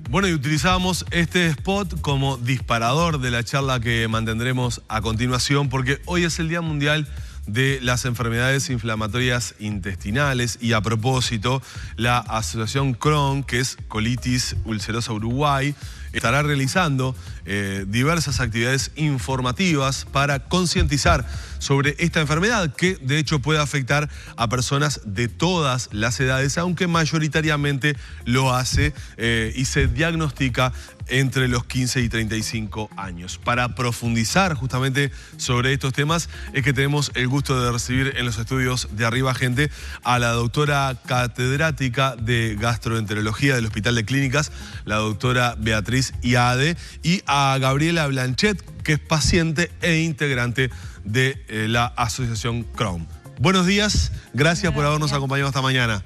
Bueno, y utilizábamos este spot como disparador de la charla que mantendremos a continuación, porque hoy es el Día Mundial de las Enfermedades Inflamatorias Intestinales y, a propósito, la Asociación Crohn, que es Colitis Ulcerosa Uruguay, estará realizando diversas actividades informativas para concientizar sobre esta enfermedad, que de hecho puede afectar a personas de todas las edades, aunque mayoritariamente lo hace y se diagnostica entre los 15 y 35 años. Para profundizar justamente sobre estos temas es que tenemos el gusto de recibir en los estudios de Arriba Gente a la doctora catedrática de gastroenterología del Hospital de Clínicas, la doctora Beatriz Iade, y a Gabriela Blanchet, que es paciente e integrante de la Asociación Crohn. Buenos días, gracias por habernos acompañado esta mañana.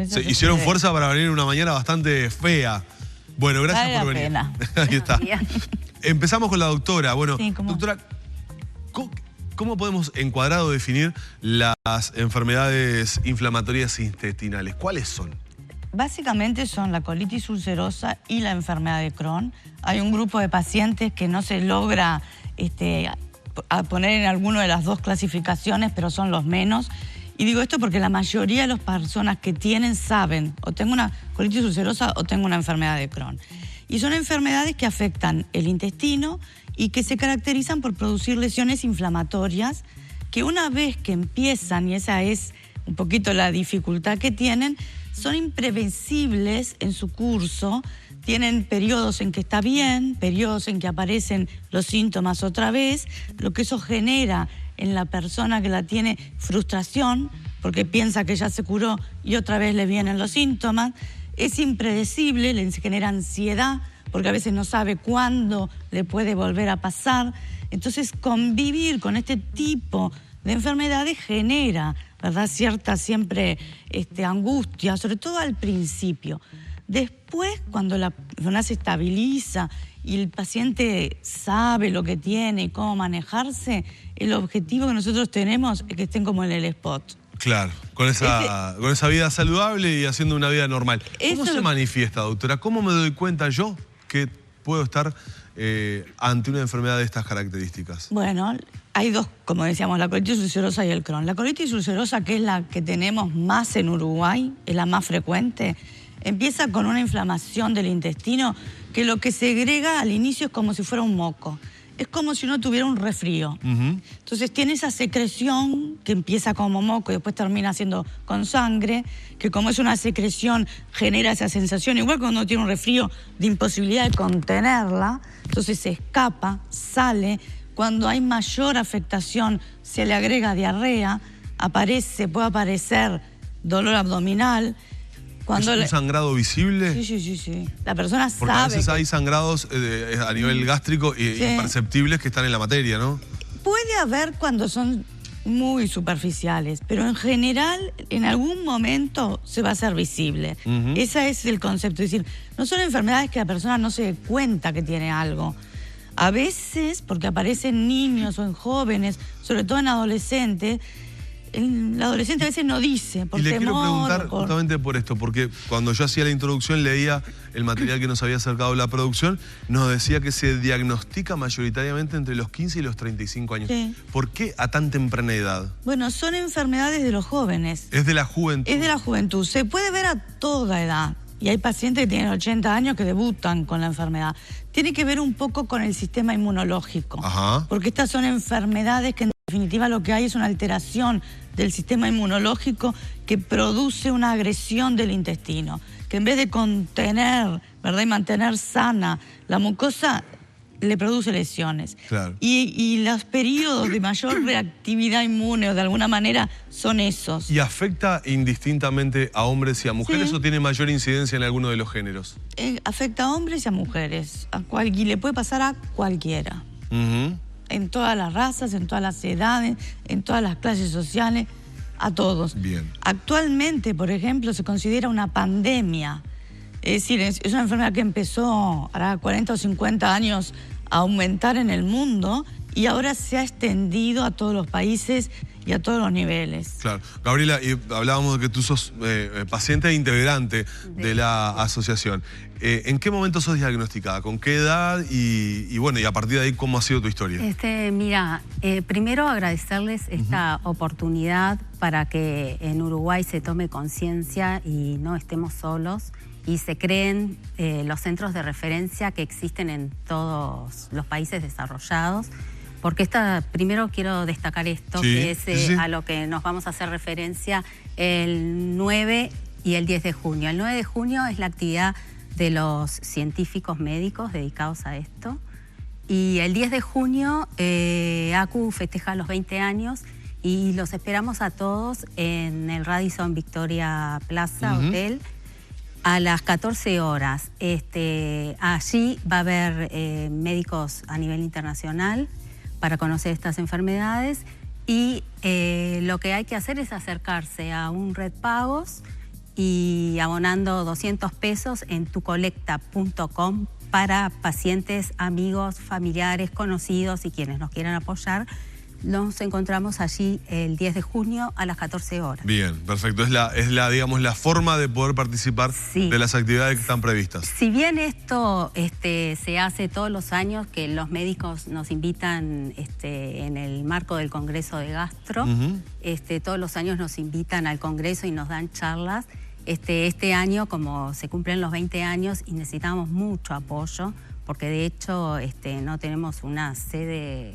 Se hicieron fuerza para venir una mañana bastante fea. Bueno, gracias por venir. Ahí está. Empezamos con la doctora. Bueno, sí, doctora, ¿cómo podemos encuadrar o definir las enfermedades inflamatorias intestinales? ¿Cuáles son? Básicamente son la colitis ulcerosa y la enfermedad de Crohn. Hay un grupo de pacientes que no se logra a poner en alguna de las dos clasificaciones, pero son los menos. Y digo esto porque la mayoría de las personas que tienen saben, o tengo una colitis ulcerosa o tengo una enfermedad de Crohn. Y son enfermedades que afectan el intestino y que se caracterizan por producir lesiones inflamatorias que una vez que empiezan, y esa es un poquito la dificultad que tienen, son imprevisibles en su curso. Tienen periodos en que está bien, periodos en que aparecen los síntomas otra vez, lo que eso genera en la persona que la tiene frustración, porque piensa que ya se curó y otra vez le vienen los síntomas. Es impredecible, le genera ansiedad, porque a veces no sabe cuándo le puede volver a pasar. Entonces, convivir con este tipo de enfermedades genera, ¿verdad?, cierta siempre angustia, sobre todo al principio. Después, cuando la enfermedad se estabiliza y el paciente sabe lo que tiene y cómo manejarse, el objetivo que nosotros tenemos es que estén como en el spot. Claro, con esa vida saludable y haciendo una vida normal. ¿Cómo se manifiesta, doctora? ¿Cómo me doy cuenta yo que puedo estar ante una enfermedad de estas características? Bueno, hay dos, como decíamos, la colitis ulcerosa y el Crohn. La colitis ulcerosa, que es la que tenemos más en Uruguay, es la más frecuente, empieza con una inflamación del intestino que lo que segrega al inicio es como si fuera un moco. Es como si uno tuviera un resfrío. Entonces tiene esa secreción que empieza como moco y después termina siendo con sangre, que como es una secreción genera esa sensación, igual cuando uno tiene un resfrío, de imposibilidad de contenerla, entonces se escapa, sale. Cuando hay mayor afectación se le agrega diarrea, puede aparecer dolor abdominal. ¿Es un sangrado visible? Sí. La persona sabe. Porque a veces hay sangrados a nivel gástrico imperceptibles que están en la materia, ¿no? Puede haber cuando son muy superficiales, pero en general en algún momento se va a hacer visible. Ese es el concepto. Es decir, no son enfermedades que la persona no se dé cuenta que tiene algo. A veces, porque aparecen en niños o en jóvenes, sobre todo en adolescentes, el adolescente a veces no dice, por temor. Y le quiero preguntar justamente por esto, porque cuando yo hacía la introducción, leía el material que nos había acercado la producción, nos decía que se diagnostica mayoritariamente entre los 15 y los 35 años. Sí. ¿Por qué a tan temprana edad? Bueno, son enfermedades de los jóvenes. ¿Es de la juventud? Es de la juventud. Se puede ver a toda edad. Y hay pacientes que tienen 80 años que debutan con la enfermedad. Tiene que ver un poco con el sistema inmunológico. Porque estas son enfermedades que en definitiva lo que hay es una alteración del sistema inmunológico que produce una agresión del intestino, que en vez de contener, ¿verdad?, y mantener sana la mucosa, le produce lesiones. Claro. Y los periodos de mayor reactividad inmune o de alguna manera son esos. ¿Y afecta indistintamente a hombres y a mujeres o tiene mayor incidencia en alguno de los géneros? Afecta a hombres y a mujeres, y le puede pasar a cualquiera. En todas las razas, en todas las edades, en todas las clases sociales, a todos. Bien. Actualmente, por ejemplo, se considera una pandemia. Es decir, es una enfermedad que empezó hará 40 o 50 años a aumentar en el mundo y ahora se ha extendido a todos los países y a todos los niveles. Claro. Gabriela, y hablábamos de que tú sos paciente e integrante de la asociación. ¿En qué momento sos diagnosticada? ¿Con qué edad? Y bueno, y a partir de ahí, ¿cómo ha sido tu historia? Mira, primero agradecerles esta oportunidad para que en Uruguay se tome conciencia y no estemos solos y se creen los centros de referencia que existen en todos los países desarrollados. Porque primero quiero destacar esto, que es a lo que nos vamos a hacer referencia el 9 y el 10 de junio. El 9 de junio es la actividad de los científicos médicos dedicados a esto. Y el 10 de junio ACU festeja los 20 años y los esperamos a todos en el Radisson Victoria Plaza Hotel a las 14 horas. Allí va a haber médicos a nivel internacional para conocer estas enfermedades y lo que hay que hacer es acercarse a un Red Pagos y abonando 200 pesos en tucolecta.com para pacientes, amigos, familiares, conocidos y quienes nos quieran apoyar. Nos encontramos allí el 10 de junio a las 14 horas. Bien, perfecto. Digamos, la forma de poder participar de las actividades que están previstas. Si bien esto se hace todos los años, que los médicos nos invitan en el marco del Congreso de Gastro, todos los años nos invitan al Congreso y nos dan charlas. Este año, como se cumplen los 20 años y necesitamos mucho apoyo, porque de hecho no tenemos una sede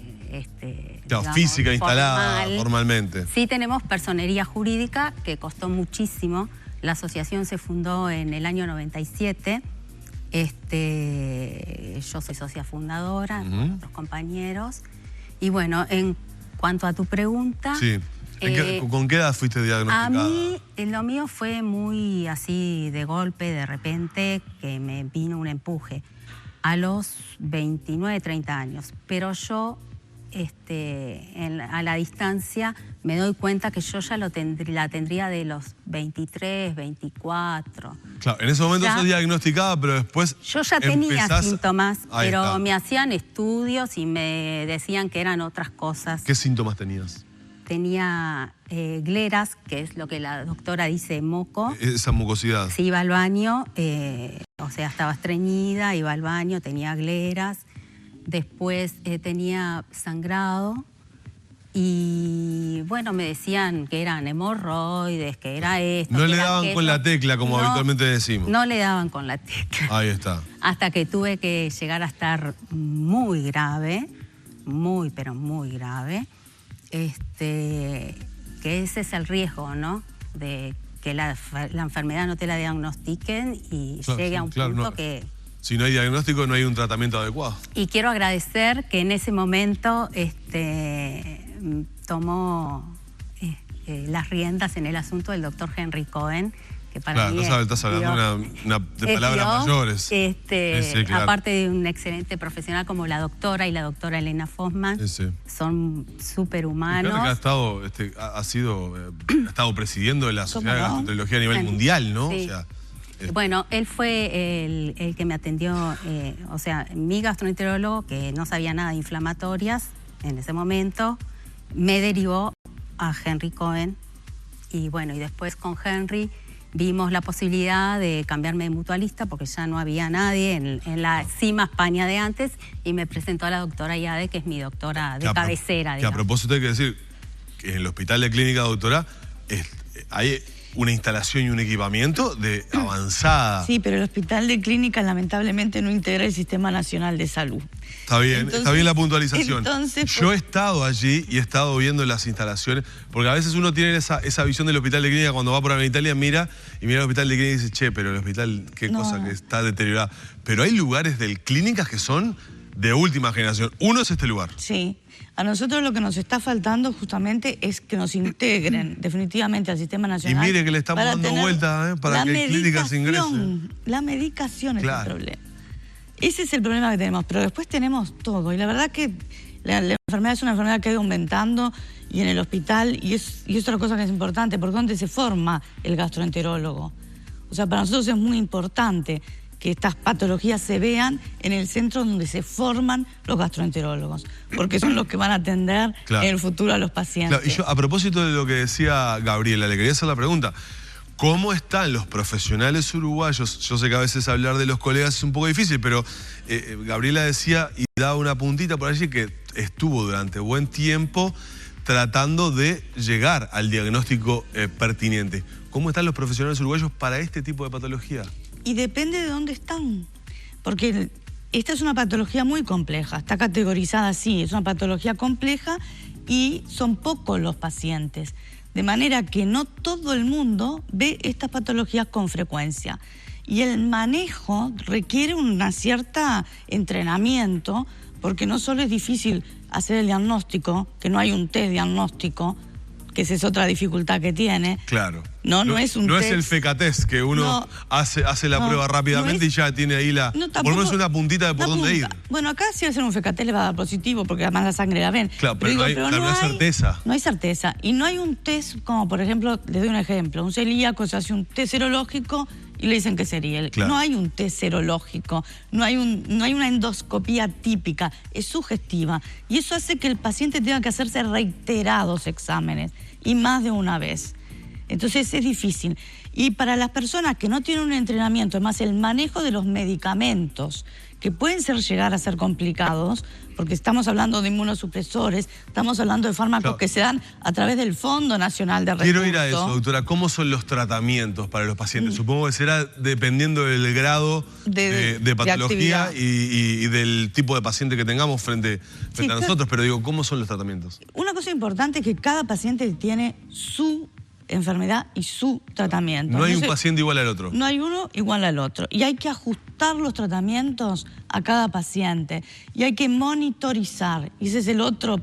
digamos, física instalada formalmente. Sí tenemos personería jurídica que costó muchísimo. La asociación se fundó en el año 97. Yo soy socia fundadora con otros compañeros. Y bueno, en cuanto a tu pregunta... Sí. ¿Con qué edad fuiste diagnosticada? A mí, lo mío fue muy así de golpe, de repente, que me vino un empuje. A los 29, 30 años. Pero yo, a la distancia, me doy cuenta que yo ya la tendría de los 23, 24. Claro, en ese momento sos diagnosticada, pero después yo ya tenía síntomas, pero me hacían estudios y me decían que eran otras cosas. ¿Qué síntomas tenías? Tenía gleras, que es lo que la doctora dice moco. Esa mucosidad. Sí, iba al baño, o sea, estaba estreñida, iba al baño, tenía gleras. Después tenía sangrado y, bueno, me decían que eran hemorroides, que era esto. No le daban con la tecla, como habitualmente decimos. No le daban con la tecla. Ahí está. Hasta que tuve que llegar a estar muy grave, muy, pero muy grave. Que ese es el riesgo, ¿no? De que la enfermedad no te la diagnostiquen y llegue a un punto que... Si no hay diagnóstico, no hay un tratamiento adecuado. Y quiero agradecer que en ese momento tomó las riendas en el asunto del doctor Henry Cohen, que para mí estás hablando de palabras mayores. Sí, aparte de un excelente profesional como la doctora y la doctora Elena Fosman, son súper humanos. Que ha estado presidiendo la Sociedad de Gastroenterología a nivel mundial, ¿no? Sí. O sea, bueno, él fue el que me atendió, o sea, mi gastroenterólogo, que no sabía nada de inflamatorias en ese momento, me derivó a Henry Cohen. Y bueno, y después con Henry vimos la posibilidad de cambiarme de mutualista porque ya no había nadie en la cima España de antes y me presentó a la doctora Yade, que es mi doctora de cabecera. Que a propósito hay que decir que en el Hospital de Clínica, doctora, hay una instalación y un equipamiento de avanzada. Sí, pero el Hospital de Clínica lamentablemente no integra el Sistema Nacional de Salud. Está bien, está bien la puntualización. Yo he estado allí y he estado viendo las instalaciones, porque a veces uno tiene esa visión del Hospital de Clínica cuando va por Italia, mira el Hospital de Clínica y dice, che, pero el hospital, qué cosa que está deteriorada. Pero hay lugares de clínicas que son de última generación. Uno es este lugar. Sí. A nosotros lo que nos está faltando justamente es que nos integren definitivamente al Sistema Nacional. Y mire que le estamos dando vuelta para que clínicas ingresen. La medicación es el problema. Ese es el problema que tenemos, pero después tenemos todo. Y la verdad que la enfermedad es una enfermedad que ha ido aumentando y en el hospital, y es otra cosa que es importante, porque ¿dónde se forma el gastroenterólogo? O sea, para nosotros es muy importante que estas patologías se vean en el centro donde se forman los gastroenterólogos, porque son los que van a atender en el futuro a los pacientes. Claro, y yo, a propósito de lo que decía Gabriela, le quería hacer la pregunta. ¿Cómo están los profesionales uruguayos? Yo sé que a veces hablar de los colegas es un poco difícil, pero Gabriela decía y daba una puntita por allí que estuvo durante buen tiempo tratando de llegar al diagnóstico pertinente. ¿Cómo están los profesionales uruguayos para este tipo de patología? Y depende de dónde están, porque esta es una patología muy compleja, está categorizada así, es una patología compleja y son pocos los pacientes. De manera que no todo el mundo ve estas patologías con frecuencia. Y el manejo requiere un cierto entrenamiento, porque no solo es difícil hacer el diagnóstico, que no hay un test diagnóstico, que esa es otra dificultad que tiene. Claro. No es un no test. Es el FECATEST, que uno hace la prueba rápidamente y ya tiene ahí por lo menos una puntita de por dónde ir. Bueno, acá si hacen un FECATEST le va a dar positivo porque además la sangre la ven. Claro, pero no hay certeza. No hay certeza. Y no hay un test como, por ejemplo, les doy un ejemplo. Un celíaco se hace un test serológico y le dicen que sería. Claro. No hay un test serológico, no hay una endoscopía típica, es sugestiva. Y eso hace que el paciente tenga que hacerse reiterados exámenes y más de una vez. Entonces es difícil. Y para las personas que no tienen un entrenamiento, además el manejo de los medicamentos, que pueden llegar a ser complicados, porque estamos hablando de inmunosupresores, estamos hablando de fármacos que se dan a través del Fondo Nacional de Recursos. Quiero ir a eso, doctora. ¿Cómo son los tratamientos para los pacientes? Supongo que será dependiendo del grado de patología y del tipo de paciente que tengamos frente a nosotros, pero digo, ¿cómo son los tratamientos? Una cosa importante es que cada paciente tiene su enfermedad y su tratamiento. No hay un paciente igual al otro. No hay uno igual al otro. Y hay que ajustar los tratamientos a cada paciente. Y hay que monitorizar. Y ese es el otro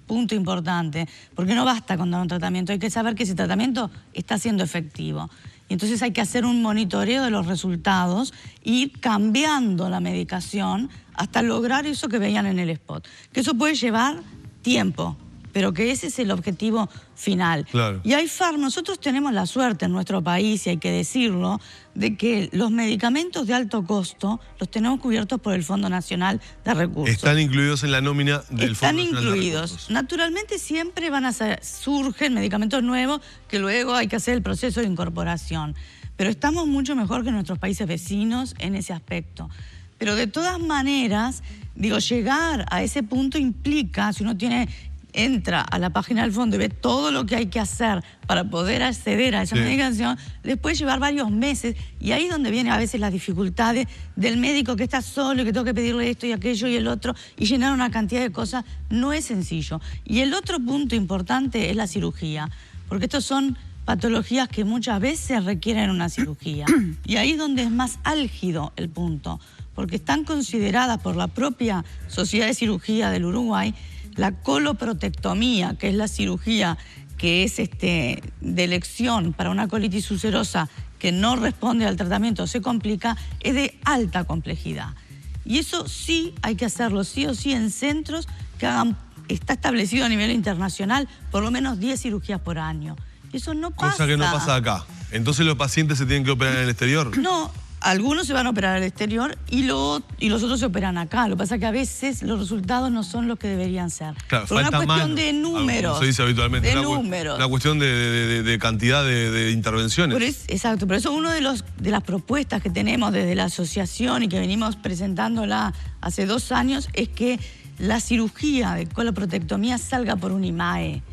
punto importante. Porque no basta con dar un tratamiento. Hay que saber que ese tratamiento está siendo efectivo. Y entonces hay que hacer un monitoreo de los resultados e ir cambiando la medicación hasta lograr eso que veían en el spot. Que eso puede llevar tiempo, pero que ese es el objetivo final. Claro. Y hay nosotros tenemos la suerte en nuestro país, y hay que decirlo, de que los medicamentos de alto costo los tenemos cubiertos por el Fondo Nacional de Recursos. Están incluidos en la nómina del Fondo Nacional de Recursos. Están incluidos. Naturalmente siempre surgen medicamentos nuevos que luego hay que hacer el proceso de incorporación. Pero estamos mucho mejor que nuestros países vecinos en ese aspecto. Pero de todas maneras, digo, llegar a ese punto implica, si uno entra a la página del fondo y ve todo lo que hay que hacer para poder acceder a esa medicación, les puede llevar varios meses, y ahí es donde vienen a veces las dificultades del médico que está solo y que tengo que pedirle esto y aquello y el otro y llenar una cantidad de cosas. No es sencillo. Y el otro punto importante es la cirugía, porque estos son patologías que muchas veces requieren una cirugía. Y ahí es donde es más álgido el punto, porque están consideradas por la propia Sociedad de Cirugía del Uruguay la coloprotectomía, que es la cirugía que es de elección para una colitis ulcerosa que no responde al tratamiento, se complica, es de alta complejidad. Y eso sí hay que hacerlo, sí o sí, en centros que está establecido a nivel internacional, por lo menos 10 cirugías por año. Eso no pasa. Cosa que no pasa acá. Entonces los pacientes se tienen que operar en el exterior. No. Algunos se van a operar al exterior y los otros se operan acá. Lo que pasa es que a veces los resultados no son los que deberían ser. Claro, por una cuestión de números. Como se dice habitualmente. Números. Una cuestión de cantidad de intervenciones. Exacto, por eso una de las propuestas que tenemos desde la asociación y que venimos presentándola hace 2 años es que la cirugía de coloprotectomía salga por un IMAE.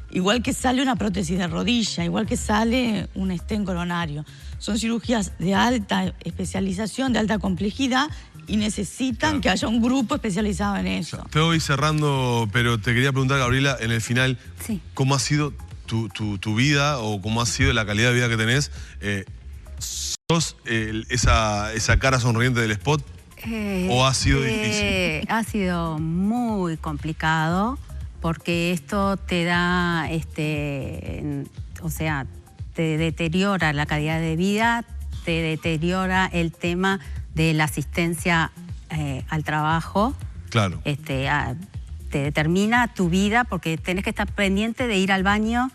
Igual que sale una prótesis de rodilla, igual que sale un stent coronario. Son cirugías de alta especialización, de alta complejidad, y necesitan que haya un grupo especializado en eso. Te voy cerrando, pero te quería preguntar, Gabriela, en el final, ¿cómo ha sido tu vida o cómo ha sido la calidad de vida que tenés? ¿Sos esa cara sonriente del spot o ha sido difícil? Ha sido muy complicado, porque esto te da, o sea, te deteriora la calidad de vida, te deteriora el tema de la asistencia al trabajo. Claro. Te determina tu vida, porque tenés que estar pendiente de ir al baño.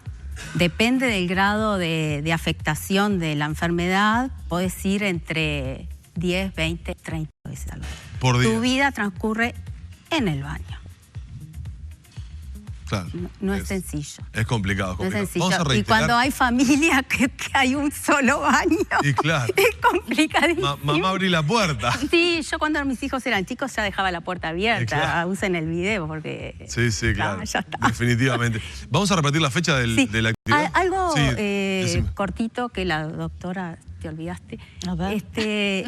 Depende del grado de afectación de la enfermedad, podés ir entre 10, 20, 30 veces al día. Por día. Tu vida transcurre en el baño. Claro. No es sencillo. Es complicado, es No es complicado. sencillo. Vamos a Y reiterar. cuando hay familia que hay un solo baño, Y claro. es complicadísimo. Mamá, abrí la puerta. Sí, yo cuando mis hijos eran chicos ya dejaba la puerta abierta. Claro. Usen el video porque... Sí, claro. Ya está. Definitivamente. Vamos a repetir la fecha Sí. de la actividad. Algo Sí, decime. cortito que la doctora, te olvidaste. A ver.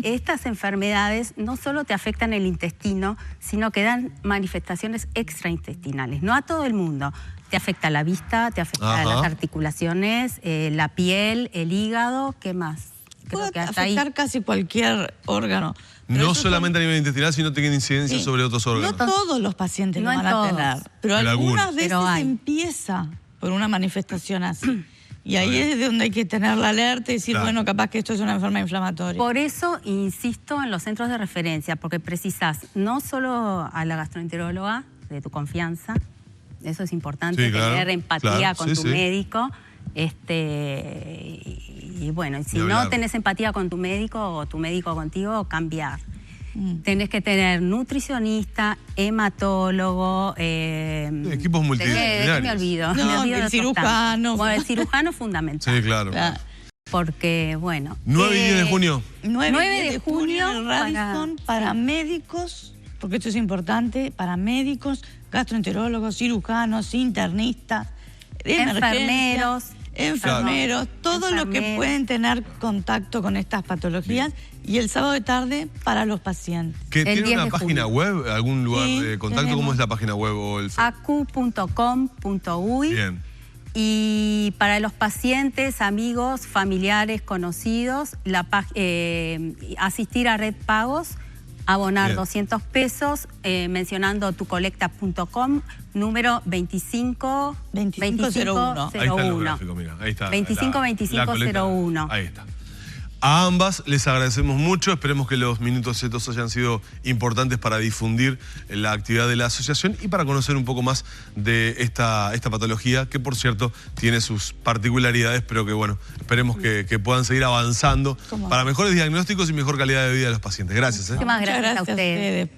Estas enfermedades no solo te afectan el intestino, sino que dan manifestaciones extraintestinales. No a todo el mundo. Te afecta la vista, te afecta las articulaciones, la piel, el hígado, ¿qué más? Puede que hasta ahí. afectar casi cualquier órgano. Pero No eso solamente a nivel intestinal, sino tiene incidencia Sí. sobre otros órganos. No todos los pacientes No lo en van a todos. tener, pero Pero algunas algunos. veces Pero hay. empieza por una manifestación así. Y ahí es donde hay que tener la alerta y decir, Claro. bueno, capaz que esto es una enfermedad inflamatoria. Por eso insisto en los centros de referencia, porque precisas no solo a la gastroenteróloga de tu confianza, eso es importante, Sí, claro, tener empatía claro, con sí, tu sí. médico. Y bueno, y si Ni no hablar. tenés empatía con tu médico o tu médico contigo, cambiar. Tenés que tener nutricionista, hematólogo. Equipos multidisciplinarios. ¿Qué me olvido? No, Me olvido el de cirujano. Bueno, el cirujano es fundamental. Sí, claro. Claro. Porque, bueno. 9 y 10 de junio. 9 9 de de junio en el junio Radisson para- para médicos, porque esto es importante, para médicos, gastroenterólogos, cirujanos, internistas, Enfermeros. enfermeros, todos los que Enfermeros. pueden tener contacto con estas patologías, y el sábado de tarde para los pacientes. ¿Que El tiene 10 una de página junio. web, algún lugar Sí, de contacto? ¿Cómo tenemos. es la página web o el Facebook? acu.com.uy. Bien. Y para los pacientes, amigos, familiares, conocidos, asistir a Red Pagos, abonar Bien. 200 pesos, mencionando tucolecta.com, número 25 2501. Ahí está el gráfico, mira. Ahí está. 252501. Ahí está. A ambas les agradecemos mucho. Esperemos que los minutos estos hayan sido importantes para difundir la actividad de la asociación y para conocer un poco más de esta patología, que por cierto tiene sus particularidades, pero que bueno, esperemos que puedan seguir avanzando ¿Cómo? para mejores diagnósticos y mejor calidad de vida de los pacientes. Gracias. Muchísimas Muchas gracias a ustedes.